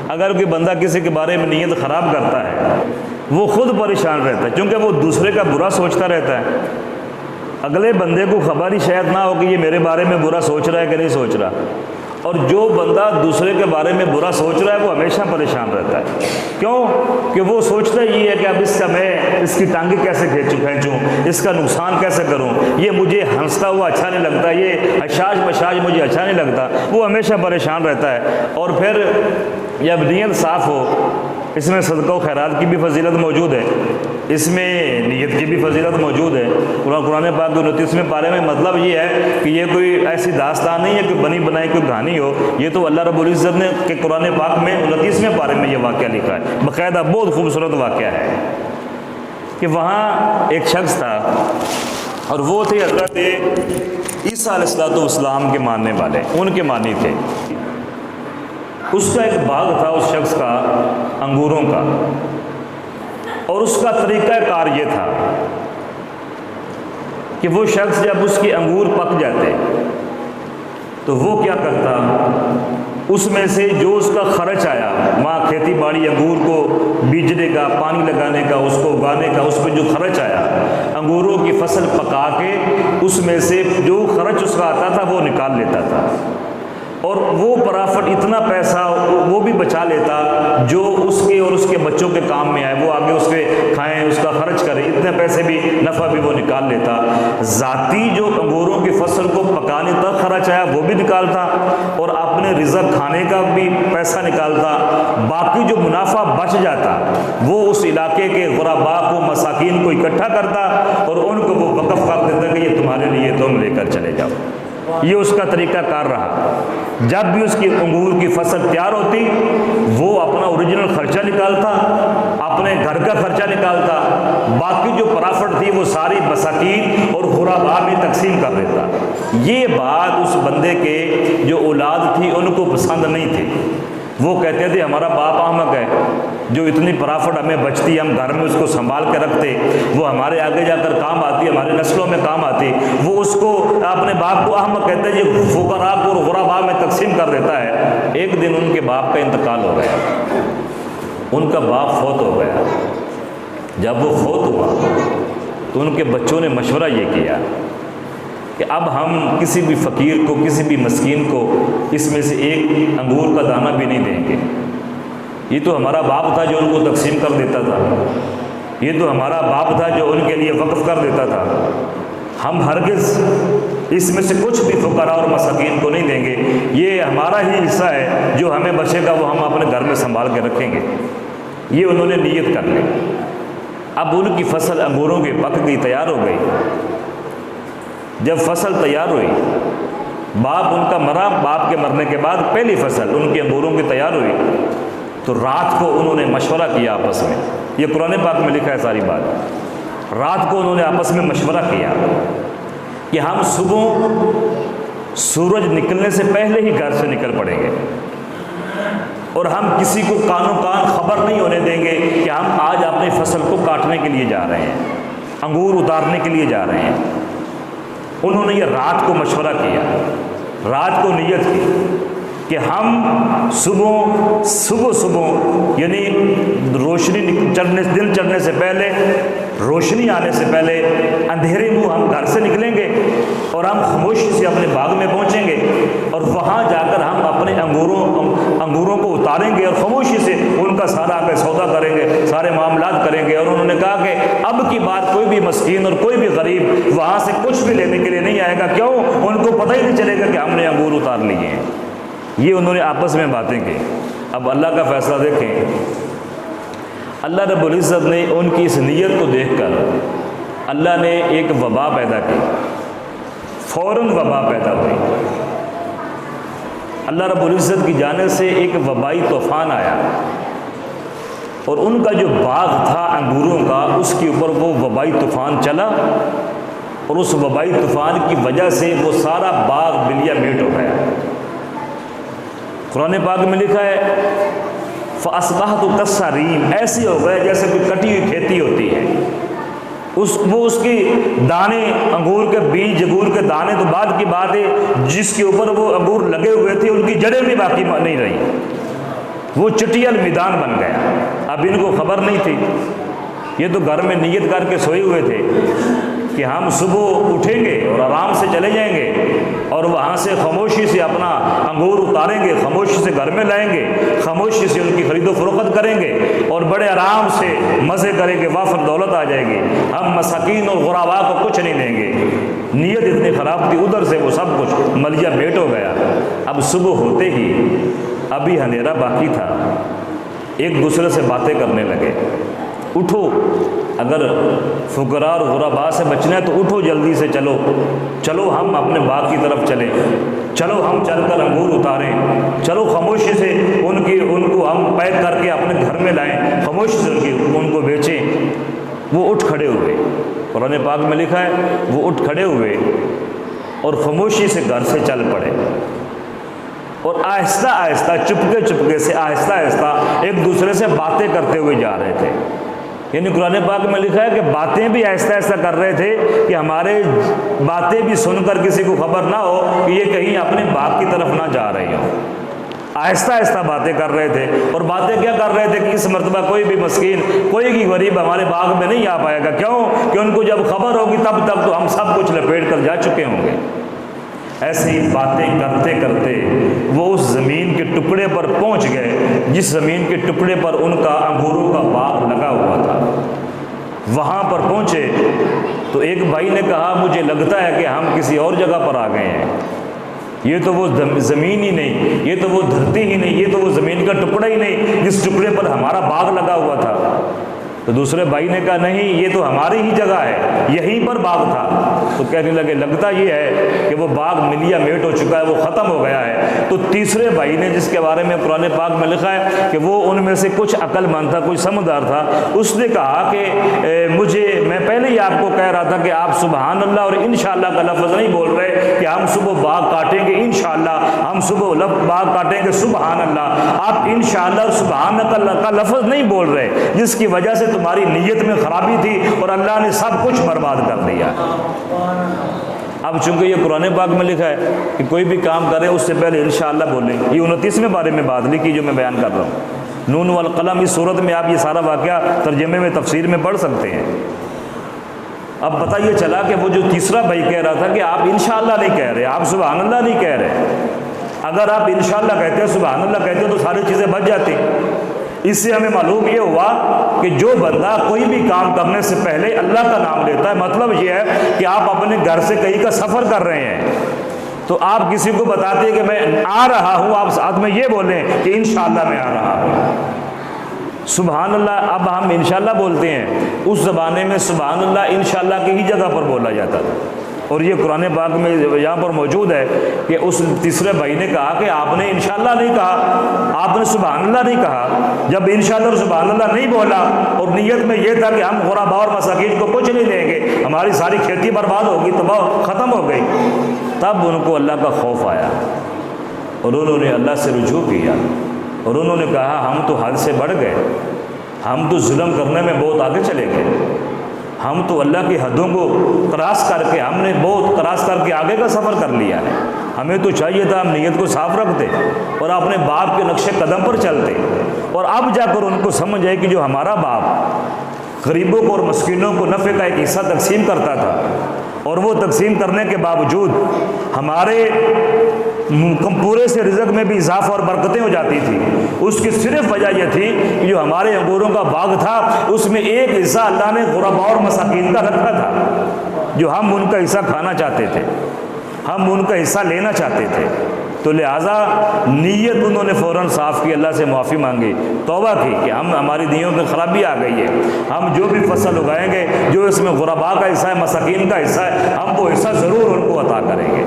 اگر کوئی بندہ کسی کے بارے میں نیت خراب کرتا ہے وہ خود پریشان رہتا ہے، کیونکہ وہ دوسرے کا برا سوچتا رہتا ہے۔ اگلے بندے کو خبر ہی شاید نہ ہو کہ یہ میرے بارے میں برا سوچ رہا ہے کہ نہیں سوچ رہا، اور جو بندہ دوسرے کے بارے میں برا سوچ رہا ہے وہ ہمیشہ پریشان رہتا ہے۔ کیوں؟ کہ وہ سوچتا یہ ہے کہ اب میں اس کی ٹانگیں کیسے کھینچوں، اس کا نقصان کیسے کروں، یہ مجھے ہنستا ہوا اچھا نہیں لگتا، یہ حشاش بشاش مجھے اچھا نہیں لگتا، وہ ہمیشہ پریشان رہتا ہے۔ اور پھر جب نیت صاف ہو، اس میں صدقہ و خیرات کی بھی فضیلت موجود ہے، اس میں نیت کی بھی فضیلت موجود ہے۔ قرآن پاک کے 29ویں پارے میں مطلب یہ ہے کہ یہ کوئی ایسی داستان نہیں ہے کہ بنی بنائی کوئی کہانی ہو، یہ تو اللہ رب العزت نے کہ قرآن پاک میں 29ویں پارے میں یہ واقعہ لکھا ہے، باقاعدہ بہت خوبصورت واقعہ ہے کہ وہاں ایک شخص تھا اور وہ تھے حضرت عیسیٰ علیہ السلام کے ماننے والے، ان کے مانی تھے۔ اس کا ایک باغ تھا اس شخص کا انگوروں کا، اور اس کا طریقہ کار یہ تھا کہ وہ شخص جب اس کے انگور پک جاتے تو وہ کیا کرتا، اس میں سے جو اس کا خرچ آیا، وہاں کھیتی باڑی انگور کو بیجنے کا، پانی لگانے کا، اس کو اگانے کا، اس پہ جو خرچ آیا، انگوروں کی فصل پکا کے اس میں سے جو خرچ اس کا آتا تھا وہ نکال لیتا تھا، اور وہ پرافٹ اتنا پیسہ وہ بھی بچا لیتا جو اس کے اور اس کے بچوں کے کام میں آئے، وہ آگے اس کے کھائیں، اس کا خرچ کریں، اتنے پیسے بھی نفع بھی وہ نکال لیتا۔ ذاتی جو انگوروں کی فصل کو پکانے تک خرچ آیا وہ بھی نکالتا، اور اپنے رزق کھانے کا بھی پیسہ نکالتا، باقی جو منافع بچ جاتا وہ اس علاقے کے غرباء کو، مساکین کو اکٹھا کرتا اور ان کو وہ وقف کر دیتا کہ یہ تمہارے لیے تم لے کر چلے جاؤ۔ یہ اس کا طریقہ کار رہا۔ جب بھی اس کی انگور کی فصل تیار ہوتی وہ اپنا اوریجنل خرچہ نکالتا، اپنے گھر کا خرچہ نکالتا، باقی جو پرافٹ تھی وہ ساری مساکین اور غرباء میں تقسیم کر دیتا۔ یہ بات اس بندے کے جو اولاد تھی ان کو پسند نہیں تھی، وہ کہتے تھے ہمارا باپ احمق ہے، جو اتنی پرافٹ ہمیں بچتی، ہم گھر میں اس کو سنبھال کے رکھتے، وہ ہمارے آگے جا کر کام آتی، ہمارے نسلوں میں کام آتی، وہ اس کو اپنے باپ کو احمق کہتے ہیں، جو فقراء کو اور غرباء میں تقسیم کر دیتا ہے۔ ایک دن ان کے باپ کا انتقال ہو گیا، ان کا باپ فوت ہو گیا۔ جب وہ فوت ہوا تو ان کے بچوں نے مشورہ یہ کیا کہ اب ہم کسی بھی فقیر کو، کسی بھی مسکین کو اس میں سے ایک انگور کا دانہ بھی نہیں دیں گے۔ یہ تو ہمارا باپ تھا جو ان کو تقسیم کر دیتا تھا، یہ تو ہمارا باپ تھا جو ان کے لیے وقف کر دیتا تھا، ہم ہرگز اس میں سے کچھ بھی فقراء اور مساکین کو نہیں دیں گے، یہ ہمارا ہی حصہ ہے، جو ہمیں بچے گا وہ ہم اپنے گھر میں سنبھال کے رکھیں گے۔ یہ انہوں نے نیت کر لی۔ اب ان کی فصل انگوروں کی پک گئی، تیار ہو گئی۔ جب فصل تیار ہوئی، باپ ان کا مرا، باپ کے مرنے کے بعد پہلی فصل ان کے انگوروں کی تیار ہوئی، تو رات کو انہوں نے مشورہ کیا آپس میں، یہ قرآن پاک میں لکھا ہے ساری بات۔ رات کو انہوں نے آپس میں مشورہ کیا کہ ہم صبح سورج نکلنے سے پہلے ہی گھر سے نکل پڑیں گے، اور ہم کسی کو کانوں کان خبر نہیں ہونے دیں گے کہ ہم آج اپنی فصل کو کاٹنے کے لیے جا رہے ہیں، انگور اتارنے کے لیے جا رہے ہیں۔ انہوں نے یہ رات کو مشورہ کیا، رات کو نیت کی کہ ہم صبح یعنی روشنی دن چڑھنے سے پہلے، روشنی آنے سے پہلے اندھیرے منہ ہم گھر سے نکلیں گے اور ہم خاموشی سے اپنے باغ میں پہنچیں گے، اور وہاں جا کر ہم اپنے انگوروں کو اتاریں گے اور خاموشی سے ان کا سارا سودا کریں گے، سارے معاملات کریں گے۔ اور انہوں نے کہا کہ اب کی بات کوئی بھی مسکین اور کوئی بھی غریب وہاں سے کچھ بھی لینے کے لیے نہیں آئے گا، کیوں؟ ان کو پتہ ہی نہیں چلے گا کہ ہم نے انگور اتار لیے ہیں۔ یہ انہوں نے آپس میں باتیں کی۔ اب اللہ کا فیصلہ دیکھیں، اللہ رب العزت نے ان کی اس نیت کو دیکھ کر اللہ نے ایک وبا پیدا کی، فوراً وبا پیدا ہوئی۔ اللہ رب العزت کی جانب سے ایک وبائی طوفان آیا، اور ان کا جو باغ تھا انگوروں کا، اس کے اوپر وہ وبائی طوفان چلا، اور اس وبائی طوفان کی وجہ سے وہ سارا باغ بلیا میٹ ہو گیا۔ قرآن پاک میں لکھا ہے فَأَصْبَحْتُ كَالصَّرِيمِ، ایسی ہو گئے جیسے کوئی کٹی ہوئی کھیتی ہوتی ہے، وہ اس کی دانے، انگور کے بیج، انگور کے دانے تو بعد کی بات ہے، جس کے اوپر وہ انگور لگے ہوئے تھے ان کی جڑیں بھی باقی نہیں رہی، وہ چٹیل میدان بن گیا۔ اب ان کو خبر نہیں تھی، یہ تو گھر میں نیت کر کے سوئے ہوئے تھے کہ ہم صبح اٹھیں گے اور آرام سے چلے جائیں گے اور وہاں سے خاموشی سے اپنا انگور اتاریں گے، خاموشی سے گھر میں لائیں گے، خاموشی سے ان کی خرید و فروخت کریں گے اور بڑے آرام سے مزے کریں گے، وافر دولت آ جائے گی، ہم مساکین اور غرباء کو کچھ نہیں دیں گے۔ نیت اتنی خراب تھی، ادھر سے وہ سب کچھ ملیا میٹ ہو گیا۔ اب صبح ہوتے ہی ابھی اندھیرا باقی تھا، ایک دوسرے سے باتیں کرنے لگے، اٹھو، اگر فقراء اور غرباء سے بچنا ہے تو اٹھو، جلدی سے چلو، چلو ہم اپنے باغ کی طرف چلیں، چلو ہم چل کر انگور اتاریں، چلو خاموشی سے ان کو ہم پیک کر کے اپنے گھر میں لائیں، خاموشی سے ان کو بیچیں۔ وہ اٹھ کھڑے ہوئے، قرآن پاک میں لکھا ہے وہ اٹھ کھڑے ہوئے اور خاموشی سے گھر سے چل پڑے اور آہستہ آہستہ چپکے سے آہستہ آہستہ ایک دوسرے سے باتیں کرتے ہوئے جا رہے تھے۔ یعنی قرآن پاک میں لکھا ہے کہ باتیں بھی آہستہ آہستہ کر رہے تھے کہ ہمارے باتیں بھی سن کر کسی کو خبر نہ ہو کہ یہ کہیں اپنے باغ کی طرف نہ جا رہے ہوں۔ آہستہ آہستہ باتیں کر رہے تھے، اور باتیں کیا کر رہے تھے کہ اس مرتبہ کوئی بھی مسکین، کوئی بھی غریب ہمارے باغ میں نہیں آ پائے گا۔ کیوں؟ کہ ان کو جب خبر ہوگی تب تک تو ہم سب کچھ لپیٹ کر جا چکے ہوں گے۔ ایسے ہی باتیں کرتے کرتے وہ اس زمین کے ٹکڑے پر پہنچ گئے جس زمین کے ٹکڑے پر ان کا انگوروں کا باغ لگا ہوا تھا۔ وہاں پر پہنچے تو ایک بھائی نے کہا مجھے لگتا ہے کہ ہم کسی اور جگہ پر آ گئے ہیں، یہ تو وہ زمین ہی نہیں، یہ تو وہ دھرتی ہی نہیں، یہ تو وہ زمین کا ٹکڑا ہی نہیں جس ٹکڑے پر ہمارا باغ لگا ہوا تھا۔ تو دوسرے بھائی نے کہا نہیں، یہ تو ہماری ہی جگہ ہے، یہیں پر باغ تھا۔ تو کہنے لگے لگتا یہ ہے کہ وہ باغ ملیا میٹ ہو چکا ہے، وہ ختم ہو گیا ہے۔ تو تیسرے بھائی نے، جس کے بارے میں قرآن پاک میں لکھا ہے کہ وہ ان میں سے کچھ عقل مند تھا، کچھ سمجھدار تھا، اس نے کہا کہ میں پہلے ہی آپ کو کہہ رہا تھا کہ آپ سبحان اللہ اور انشاءاللہ کا لفظ نہیں بول رہے کہ ہم صبح باغ کاٹیں گے انشاءاللہ، ہم صبح باغ کاٹیں گے سبحان اللہ۔ آپ انشاءاللہ اور سبحان اللہ کا لفظ نہیں بول رہے، جس کی وجہ سے تمہاری نیت میں خرابی تھی اور اللہ نے سب کچھ برباد کر دیا۔ اب چونکہ یہ قرآن پاک میں لکھا ہے کہ کوئی بھی کام کرے اس سے پہلے انشاءاللہ بولیں، یہ 29ویں بارے میں بات لکھی جو میں بیان کر رہا ہوں، نون والقلم۔ اس صورت میں آپ یہ سارا واقعہ ترجمے میں تفسیر میں پڑھ سکتے ہیں۔ اب پتہ یہ چلا کہ وہ جو تیسرا بھائی کہہ رہا تھا کہ آپ انشاءاللہ نہیں کہہ رہے، آپ سبحان اللہ نہیں کہہ رہے، اگر آپ انشاءاللہ کہتے سبحان اللہ کہتے تو ساری چیزیں بچ جاتی۔ اس سے ہمیں معلوم یہ ہوا کہ جو بندہ کوئی بھی کام کرنے سے پہلے اللہ کا نام لیتا ہے، مطلب یہ ہے کہ آپ اپنے گھر سے کہیں کا سفر کر رہے ہیں تو آپ کسی کو بتاتے ہیں کہ میں آ رہا ہوں، آپ ساتھ میں یہ بولیں کہ انشاءاللہ میں آ رہا ہوں۔ سبحان اللہ اب ہم انشاءاللہ بولتے ہیں، اس زمانے میں سبحان اللہ انشاءاللہ کی ہی جگہ پر بولا جاتا تھا، اور یہ قرآن پاک میں یہاں پر موجود ہے کہ اس تیسرے بھائی نے کہا کہ آپ نے انشاءاللہ نہیں کہا، آپ نے سبحان اللہ نہیں کہا۔ جب انشاءاللہ اور سبحان اللہ نہیں بولا اور نیت میں یہ تھا کہ ہم غرباء اور مساکین کو کچھ نہیں دیں گے، ہماری ساری کھیتی برباد ہوگی، تباہ ختم ہو گئی، تب ان کو اللہ کا خوف آیا اور انہوں نے اللہ سے رجوع کیا اور انہوں نے کہا ہم تو حد سے بڑھ گئے، ہم تو ظلم کرنے میں بہت آگے چلے گئے، ہم تو اللہ کی حدوں کو کراس کر کے، ہم نے بہت کراس کر کے آگے کا سفر کر لیا ہے۔ ہمیں تو چاہیے تھا ہم نیت کو صاف رکھتے اور اپنے باپ کے نقش قدم پر چلتے، اور اب جا کر ان کو سمجھ آئے کہ جو ہمارا باپ غریبوں کو اور مسکینوں کو نفع کا ایک حصہ تقسیم کرتا تھا، اور وہ تقسیم کرنے کے باوجود ہمارے پورے سے رزق میں بھی اضافہ اور برکتیں ہو جاتی تھی، اس کی صرف وجہ یہ تھی کہ جو ہمارے انگوروں کا باغ تھا اس میں ایک حصہ اللہ نے غرباء اور مساکین کا رکھا تھا، جو ہم ان کا حصہ کھانا چاہتے تھے، ہم ان کا حصہ لینا چاہتے تھے۔ تو لہٰذا نیت انہوں نے فوراً صاف کی، اللہ سے معافی مانگی، توبہ کی کہ ہماری نیتوں میں خرابی آ گئی ہے، ہم جو بھی فصل اگائیں گے جو اس میں غرباء کا حصہ ہے، مساکین کا حصہ ہے، ہم وہ حصہ ضرور ان کو عطا کریں گے۔